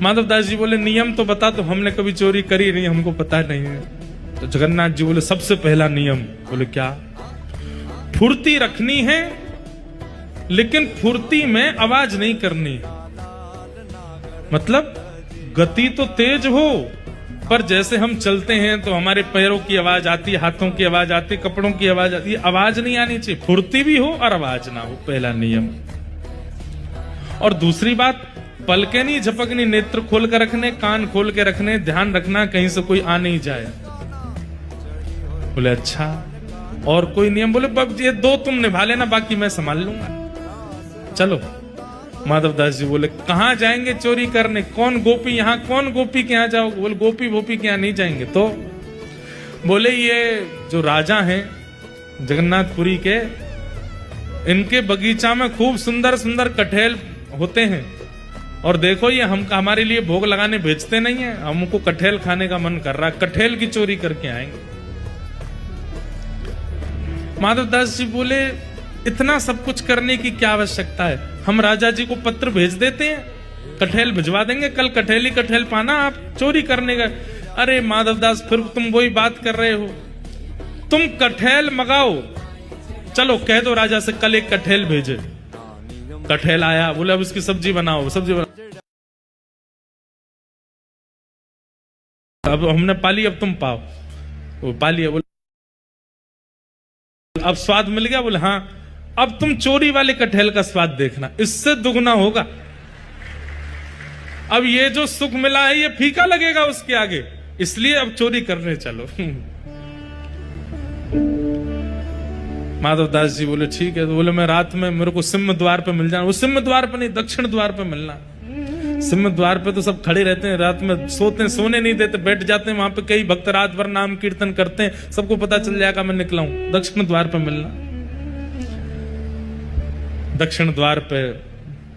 माधवदास जी बोले नियम तो बता, तो हमने कभी चोरी करी नहीं, हमको पता नहीं है। तो जगन्नाथ जी बोले सबसे पहला नियम, बोले क्या? फुर्ती रखनी है, लेकिन फुर्ती में आवाज नहीं करनी। मतलब गति तो तेज हो, पर जैसे हम चलते हैं तो हमारे पैरों की आवाज आती है, हाथों की आवाज आती है, कपड़ों की आवाज आती है, आवाज नहीं आनी चाहिए। फुर्ती भी हो और आवाज ना हो, पहला नियम। और दूसरी बात, पलके नहीं झपकनी, नेत्र खोल कर रखने, कान खोल के रखने, ध्यान रखना कहीं से कोई आ नहीं जाए। बोले अच्छा, और कोई नियम? बोले बब ये दो तुम निभा लेना, बाकी मैं संभाल लूंगा। चलो। माधवदास जी बोले कहां जाएंगे चोरी करने? कौन गोपी, यहां कौन गोपी के यहां जाओगे? बोले गोपी वोपी के यहां नहीं जाएंगे। तो बोले ये जो राजा हैं जगन्नाथपुरी के, इनके बगीचा में खूब सुंदर सुंदर कटहल होते हैं, और देखो ये हमारे लिए भोग लगाने भेजते नहीं है, हमको कटहल खाने का मन कर रहा है, कटहल की चोरी करके आएंगे। माधवदास जी बोले इतना सब कुछ करने की क्या आवश्यकता है? हम राजा जी को पत्र भेज देते हैं, कटहल भिजवा देंगे, कल कटहल ही कटहल पाना, आप चोरी करने का। अरे माधवदास फिर तुम वही बात कर रहे हो, तुम कटहल मंगाओ, चलो कह दो राजा से कल एक कटहल भेजे। कटहल आया, बोले अब इसकी सब्जी बनाओ, सब्जी बनाओ। अब हमने पाली, अब तुम पाओ। वो पाली, बोले अब स्वाद मिल गया? बोले हाँ, अब तुम चोरी वाले कटहल का स्वाद देखना, इससे दुगना होगा। अब ये जो सुख मिला है ये फीका लगेगा उसके आगे, इसलिए अब चोरी करने चलो। माधवदास जी बोले ठीक है। तो बोले मैं रात में मेरे को सिंह द्वार पे मिल जाना। वो सिंह द्वार पे नहीं, दक्षिण द्वार पे मिलना। सिंह द्वार पे तो सब खड़े रहते हैं, रात में सोने नहीं देते, बैठ जाते हैं वहां पे। कई भक्त रात भर नाम कीर्तन करते हैं, सबको पता चल जाएगा मैं निकला हूं। दक्षिण द्वार पे मिलना। दक्षिण द्वार पे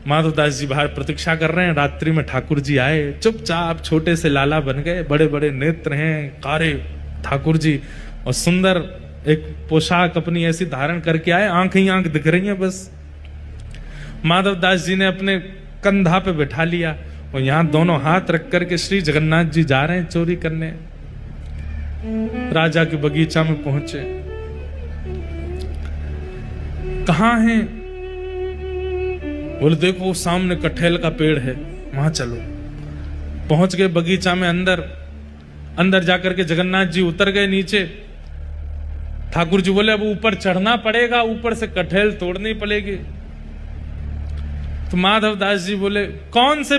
माधवदास जी बाहर प्रतीक्षा कर रहे हैं। रात्रि में ठाकुर जी आए, चुपचाप छोटे से लाला बन गए, बड़े बड़े नेत्र हैं, कारे ठाकुर जी, और सुंदर एक पोशाक अपनी ऐसी धारण करके आए, आंख ही आंख दिख रही है बस। माधवदास जी ने अपने कंधा पे बैठा लिया, और यहां दोनों हाथ रख करके श्री जगन्नाथ जी जा रहे हैं चोरी करने। राजा के बगीचा में पहुंचे। कहां हैं? बोले देखो सामने कटहल का पेड़ है, वहां चलो। पहुंच गए बगीचा में, अंदर जाकर के जगन्नाथ जी उतर गए नीचे। ठाकुर जी बोले अब ऊपर चढ़ना पड़ेगा, ऊपर से कटहल तोड़नी पड़ेगी। तो माधवदास जी बोले कौन से